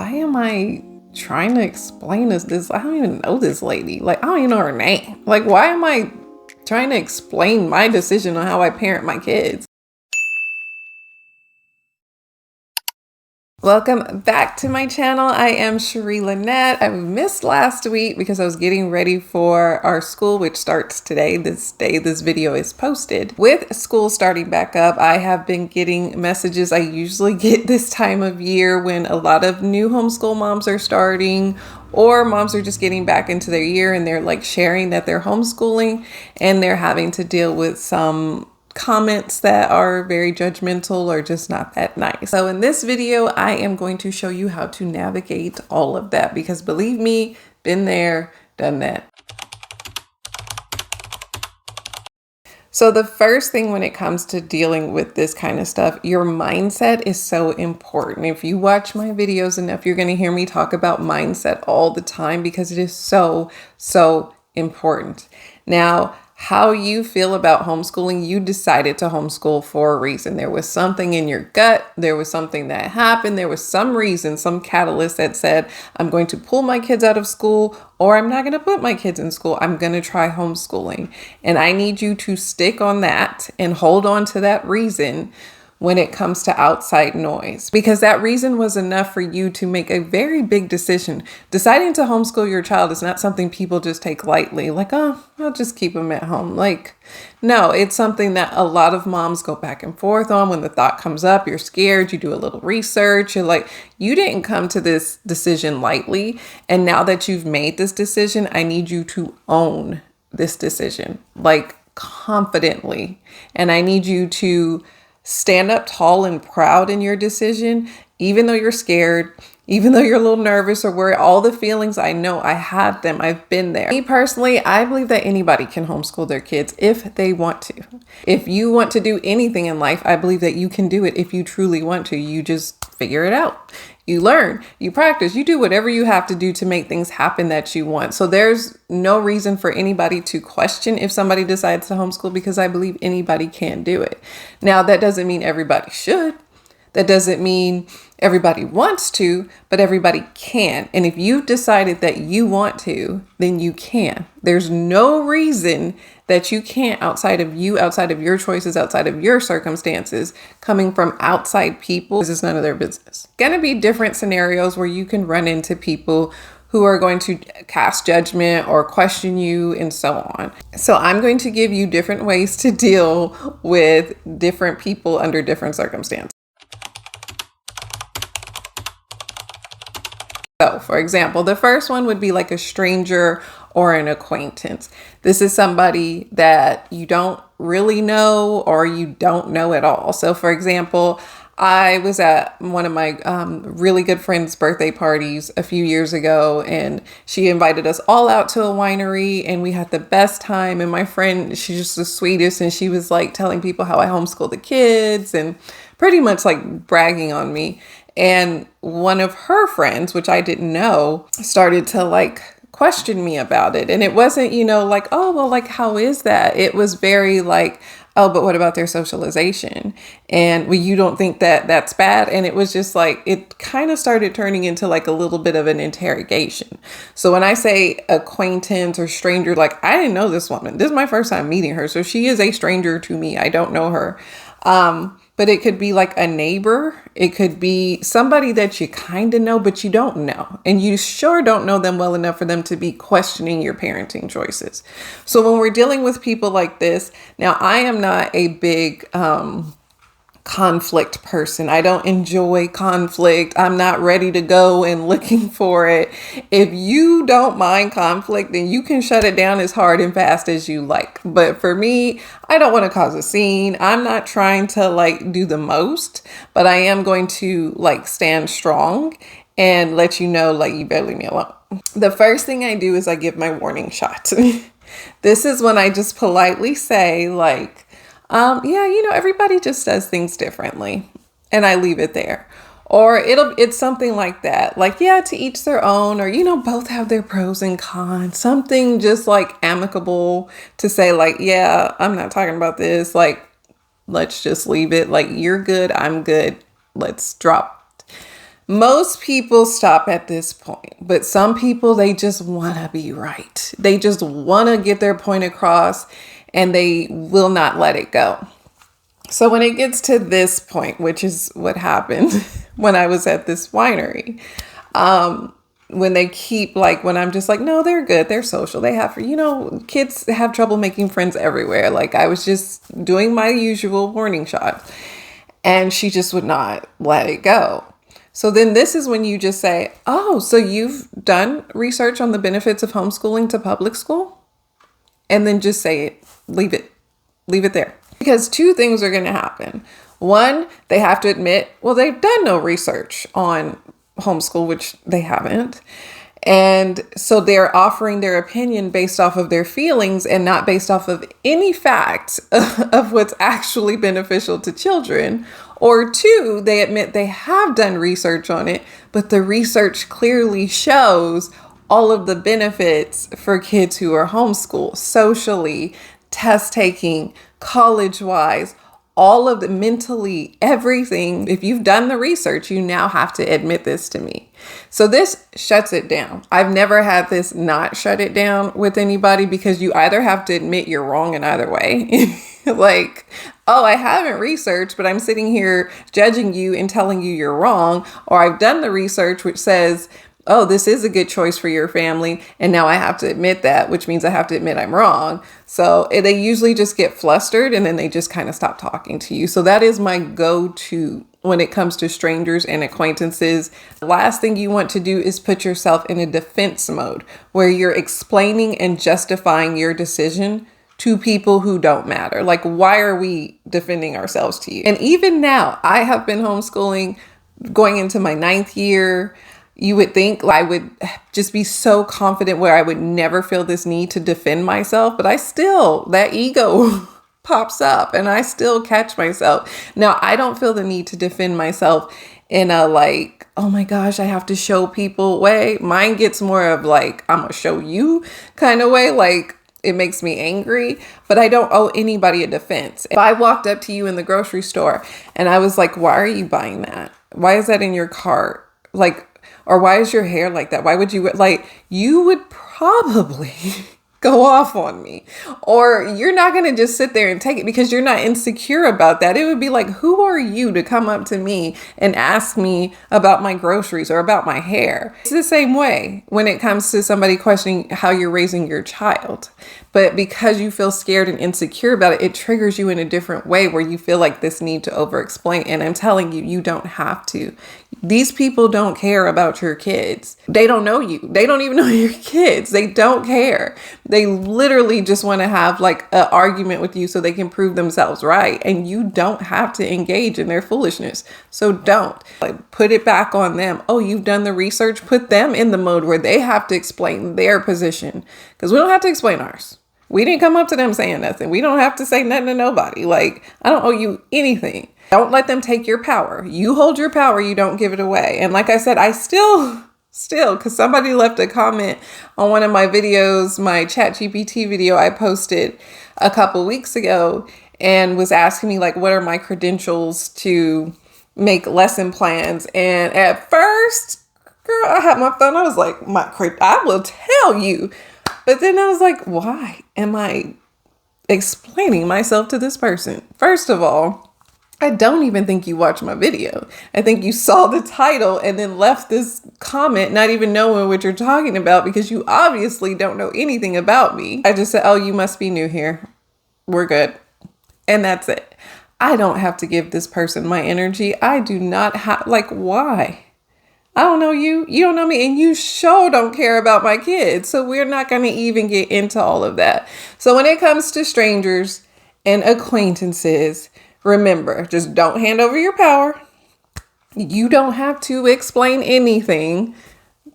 why am I trying to explain this? I don't even know this lady. Like, I don't even know her name. Like, why am I trying to explain my decision on how I parent my kids? Welcome back to my channel. I am Cherie Lynette. I missed last week because I was getting ready for our school, which starts today, this day this video is posted. With school starting back up, I have been getting messages I usually get this time of year when a lot of new homeschool moms are starting, or moms are just getting back into their year and they're like sharing that they're homeschooling and they're having to deal with some comments that are very judgmental or just not that nice. So in this video, I am going to show you how to navigate all of that because believe me, been there, done that. So the first thing when it comes to dealing with this kind of stuff, your mindset is so important. If you watch my videos enough, you're going to hear me talk about mindset all the time because it is so important. Now, how you feel about homeschooling, you decided to homeschool for a reason. There was something in your gut. There was something that happened. There was some reason, some catalyst that said, I'm going to pull my kids out of school, or I'm not going to put my kids in school. I'm going to try homeschooling. And I need you to stick on that and hold on to that reason when it comes to outside noise, because that reason was enough for you to make a very big decision. Deciding to homeschool your child is not something people just take lightly, like, oh, I'll just keep them at home. Like, no, it's something that a lot of moms go back and forth on. When the thought comes up, you're scared, you do a little research, you're like, you didn't come to this decision lightly. And now that you've made this decision, I need you to own this decision, like confidently. And I need you to stand up tall and proud in your decision, even though you're scared, even though you're a little nervous or worried. All the feelings, I know, I had them. I've been there. Me personally, I believe that anybody can homeschool their kids if they want to. If you want to do anything in life, I believe that you can do it if you truly want to. You just figure it out. You learn, you practice, you do whatever you have to do to make things happen that you want. So there's no reason for anybody to question if somebody decides to homeschool, because I believe anybody can do it. Now, that doesn't mean everybody should. That doesn't mean everybody wants to, but everybody can. And if you've decided that you want to, then you can. There's no reason that you can't, outside of you, outside of your choices, outside of your circumstances, coming from outside people. This is none of their business. Going to be different scenarios where you can run into people who are going to cast judgment or question you and so on. So I'm going to give you different ways to deal with different people under different circumstances. So, for example, the first one would be like a stranger or an acquaintance. This is somebody that you don't really know or you don't know at all. So, for example, I was at one of my really good friend's birthday parties a few years ago, and she invited us all out to a winery, and we had the best time. And my friend, she's just the sweetest, and she was like telling people how I homeschool the kids and pretty much like bragging on me. And one of her friends, which I didn't know, started to like question me about it. And it wasn't, like, oh, well, like, how is that? It was very like, oh, but what about their socialization? And well, you don't think that that's bad? And it was just like, it kind of started turning into like a little bit of an interrogation. So when I say acquaintance or stranger, like, I didn't know this woman. This is my first time meeting her. So she is a stranger to me. I don't know her. But it could be like a neighbor. It could be somebody that you kind of know, but you don't know. And you sure don't know them well enough for them to be questioning your parenting choices. So when we're dealing with people like this, now I am not a big conflict person. I don't enjoy conflict. I'm not ready to go and looking for it. If you don't mind conflict, then you can shut it down as hard and fast as you like. But for me, I don't want to cause a scene. I'm not trying to like do the most, but I am going to like stand strong and let you know, like, you better leave me alone. The first thing I do is I give my warning shot. This is when I just politely say like, everybody just does things differently, and I leave it there. Or it's something like that. Like, yeah, to each their own, or, both have their pros and cons. Something just like amicable to say like, yeah, I'm not talking about this. Like, let's just leave it. Like, you're good, I'm good. Let's drop. Most people stop at this point, but some people, they just want to be right. They just want to get their point across and they will not let it go. So when it gets to this point, which is what happened when I was at this winery, when they keep like, when I'm just like, no, they're good. They're social. They have, kids have trouble making friends everywhere. Like I was just doing my usual warning shot and she just would not let it go. So then this is when you just say, oh, so you've done research on the benefits of homeschooling to public school? And then just say it, leave it there. Because two things are going to happen. One, they have to admit, well, they've done no research on homeschool, which they haven't. And so they're offering their opinion based off of their feelings and not based off of any facts of what's actually beneficial to children. Or two, they admit they have done research on it, but the research clearly shows all of the benefits for kids who are homeschooled, socially, test taking, college-wise, all of the mentally, everything. If you've done the research, you now have to admit this to me. So this shuts it down. I've never had this not shut it down with anybody because you either have to admit you're wrong in either way. Like, oh, I haven't researched, but I'm sitting here judging you and telling you you're wrong. Or I've done the research, which says, oh, this is a good choice for your family. And now I have to admit that, which means I have to admit I'm wrong. So they usually just get flustered and then they just kind of stop talking to you. So that is my go-to when it comes to strangers and acquaintances. The last thing you want to do is put yourself in a defense mode where you're explaining and justifying your decision to people who don't matter. Like, why are we defending ourselves to you? And even now, I have been homeschooling going into my 9th year. You would think I would just be so confident where I would never feel this need to defend myself, but that ego pops up and I still catch myself. Now, I don't feel the need to defend myself in a like, oh my gosh, I have to show people way. Mine gets more of like, I'm gonna show you kind of way. Like, it makes me angry, but I don't owe anybody a defense. If I walked up to you in the grocery store and I was like, why are you buying that? Why is that in your cart? Like, or why is your hair like that? Why would you, like, you would probably go off on me. Or you're not going to just sit there and take it because you're not insecure about that. It would be like, who are you to come up to me and ask me about my groceries or about my hair? It's the same way when it comes to somebody questioning how you're raising your child. But because you feel scared and insecure about it, it triggers you in a different way where you feel like this need to over-explain. And I'm telling you, you don't have to. These people don't care about your kids. They don't know you. They don't even know your kids. They don't care. They literally just want to have like an argument with you so they can prove themselves right. And you don't have to engage in their foolishness. So don't. Like, put it back on them. Oh, you've done the research. Put them in the mode where they have to explain their position because we don't have to explain ours. We didn't come up to them saying nothing. We don't have to say nothing to nobody. Like, I don't owe you anything. Don't let them take your power. You hold your power. You don't give it away. And like I said, I still, because somebody left a comment on one of my videos, my ChatGPT video I posted a couple weeks ago and was asking me like, what are my credentials to make lesson plans? And at first, girl, I had my phone. I was like, I will tell you. But then I was like, why am I explaining myself to this person? First of all, I don't even think you watched my video. I think you saw the title and then left this comment not even knowing what you're talking about because you obviously don't know anything about me. I just said, oh, you must be new here. We're good. And that's it. I don't have to give this person my energy. I do not have, like, why? I don't know you. You don't know me. And you sure don't care about my kids. So we're not going to even get into all of that. So when it comes to strangers and acquaintances, remember, just don't hand over your power. You don't have to explain anything.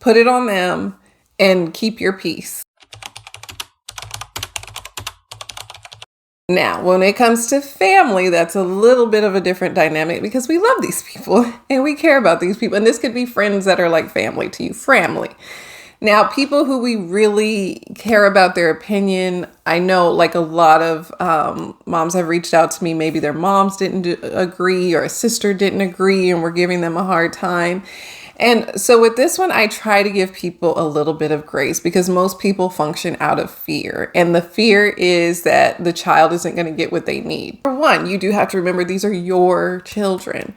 Put it on them and keep your peace. Now, when it comes to family, that's a little bit of a different dynamic because we love these people and we care about these people. And this could be friends that are like family to you, family. Now, people who we really care about their opinion, I know like a lot of moms have reached out to me. Maybe their moms didn't agree or a sister didn't agree and we're giving them a hard time. And so with this one, I try to give people a little bit of grace because most people function out of fear. And the fear is that the child isn't going to get what they need. For one, you do have to remember these are your children.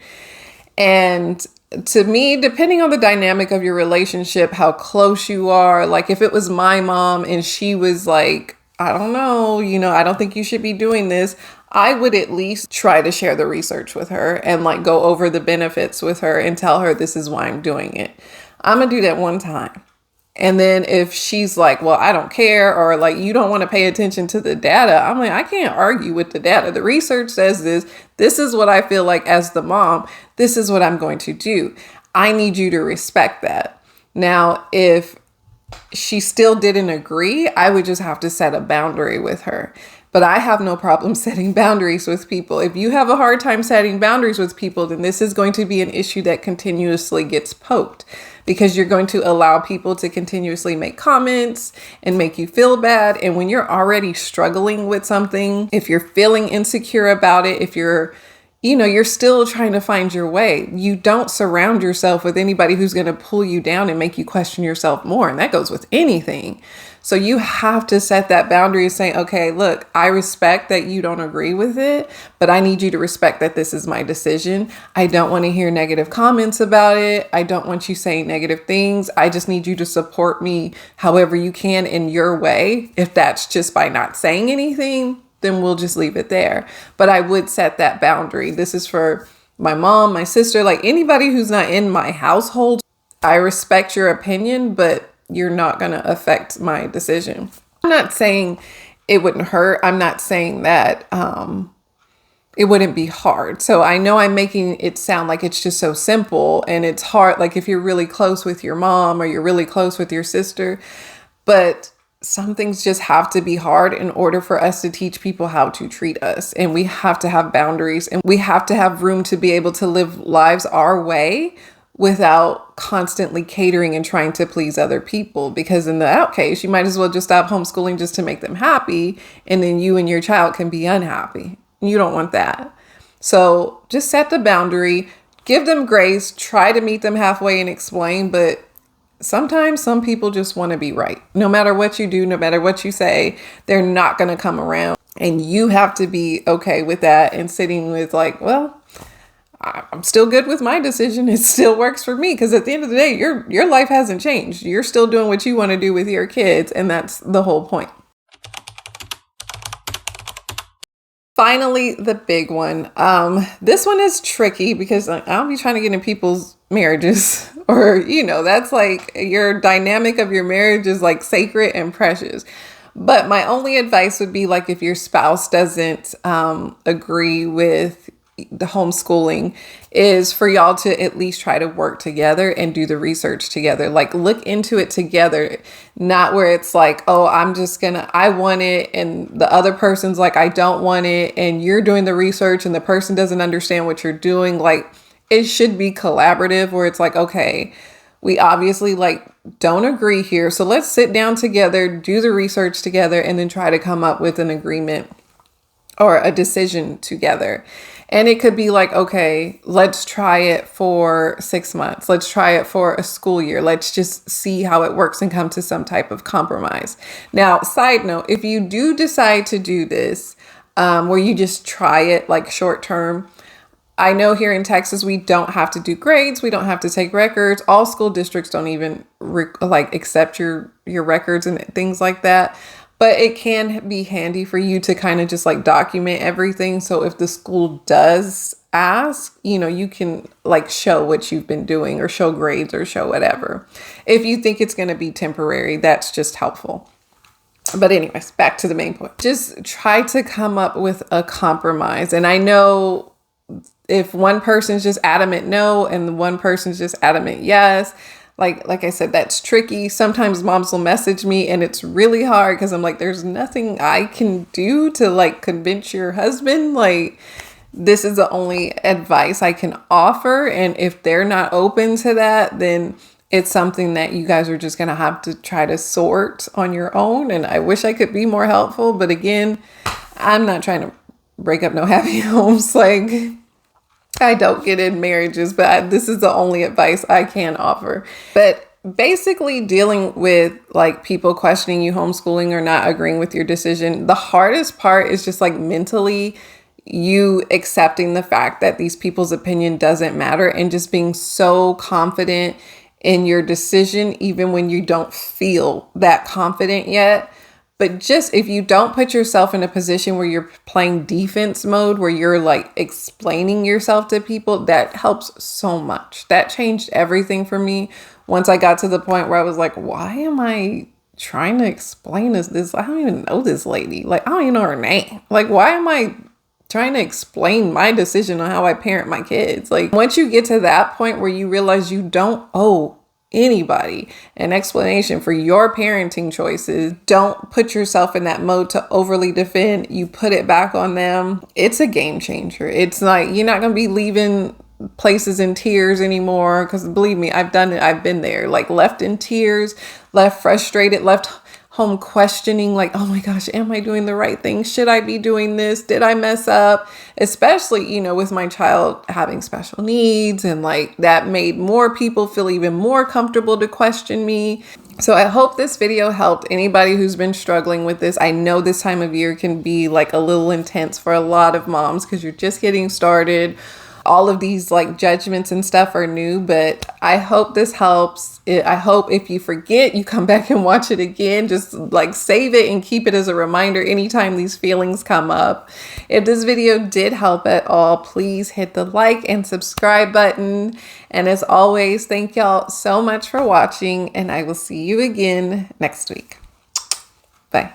And to me, depending on the dynamic of your relationship, how close you are, like if it was my mom and she was like, I don't know, I don't think you should be doing this, I would at least try to share the research with her and like go over the benefits with her and tell her this is why I'm doing it. I'm going to do that one time. And then if she's like, well, I don't care, or like, you don't want to pay attention to the data, I'm like, I can't argue with the data. The research says this. This is what I feel like as the mom. This is what I'm going to do. I need you to respect that. Now, if she still didn't agree, I would just have to set a boundary with her. But I have no problem setting boundaries with people. If you have a hard time setting boundaries with people, then this is going to be an issue that continuously gets poked because you're going to allow people to continuously make comments and make you feel bad. And when you're already struggling with something, if you're feeling insecure about it, if you're still trying to find your way, you don't surround yourself with anybody who's going to pull you down and make you question yourself more. And that goes with anything. So you have to set that boundary saying, okay, look, I respect that you don't agree with it, but I need you to respect that this is my decision. I don't want to hear negative comments about it. I don't want you saying negative things. I just need you to support me however you can in your way. If that's just by not saying anything, then we'll just leave it there. But I would set that boundary. This is for my mom, my sister, like anybody who's not in my household. I respect your opinion, but you're not going to affect my decision. I'm not saying it wouldn't hurt. I'm not saying that it wouldn't be hard. So I know I'm making it sound like it's just so simple and it's hard. Like if you're really close with your mom or you're really close with your sister, but some things just have to be hard in order for us to teach people how to treat us. And we have to have boundaries and we have to have room to be able to live lives our way without constantly catering and trying to please other people. Because in that case, you might as well just stop homeschooling just to make them happy. And then you and your child can be unhappy. You don't want that. So just set the boundary, give them grace, try to meet them halfway and explain. But sometimes some people just want to be right. No matter what you do, no matter what you say, they're not going to come around. And you have to be okay with that and sitting with like, well, I'm still good with my decision. It still works for me. Because at the end of the day, your life hasn't changed. You're still doing what you want to do with your kids. And that's the whole point. Finally, the big one. This one is tricky because I'll be trying to get in people's marriages or, that's like your dynamic of your marriage is like sacred and precious. But my only advice would be like if your spouse doesn't agree with the homeschooling is for y'all to at least try to work together and do the research together. Like look into it together, not where it's like, oh, I want it. And the other person's like, I don't want it. And you're doing the research and the person doesn't understand what you're doing. Like it should be collaborative where it's like, okay, we obviously like don't agree here. So let's sit down together, do the research together, and then try to come up with an agreement or a decision together. And it could be like, okay, let's try it for 6 months. Let's try it for a school year. Let's just see how it works and come to some type of compromise. Now, side note, if you do decide to do this, where you just try it like short term, I know here in Texas, we don't have to do grades. We don't have to take records. All school districts don't even accept your records and things like that. But it can be handy for you to kind of just like document everything. So if the school does ask, you can like show what you've been doing or show grades or show whatever. If you think it's going to be temporary, that's just helpful. But anyways, back to the main point. Just try to come up with a compromise. And I know if one person's just adamant no and one person's just adamant yes, like I said, that's tricky. Sometimes moms will message me and it's really hard because I'm like, there's nothing I can do to like convince your husband. Like this is the only advice I can offer. And if they're not open to that, then it's something that you guys are just going to have to try to sort on your own. And I wish I could be more helpful. But again, I'm not trying to break up no happy homes. Like I don't get in marriages, but this is the only advice I can offer. But basically dealing with like people questioning you homeschooling or not agreeing with your decision, the hardest part is just like mentally you accepting the fact that these people's opinion doesn't matter and just being so confident in your decision, even when you don't feel that confident yet. But just if you don't put yourself in a position where you're playing defense mode, where you're like explaining yourself to people, that helps so much. That changed everything for me once I got to the point where I was like, why am I trying to explain this? I don't even know this lady. Like, I don't even know her name. Like, why am I trying to explain my decision on how I parent my kids? Like, once you get to that point where you realize you don't owe anybody an explanation for your parenting choices, don't put yourself in that mode to overly defend. You put it back on them. It's a game changer. It's like you're not going to be leaving places in tears anymore, because believe me, I've done it. I've been there, like left in tears, left frustrated, left home questioning, like, oh my gosh, am I doing the right thing? Should I be doing this? Did I mess up? Especially, you know, with my child having special needs, and like that made more people feel even more comfortable to question me. So I hope this video helped anybody who's been struggling with this. I know this time of year can be like a little intense for a lot of moms because you're just getting started. All of these like judgments and stuff are new, but I hope this helps. I hope if you forget, you come back and watch it again. Just like save it and keep it as a reminder anytime these feelings come up. If this video did help at all, please hit the like and subscribe button. And as always, thank y'all so much for watching, and I will see you again next week. Bye.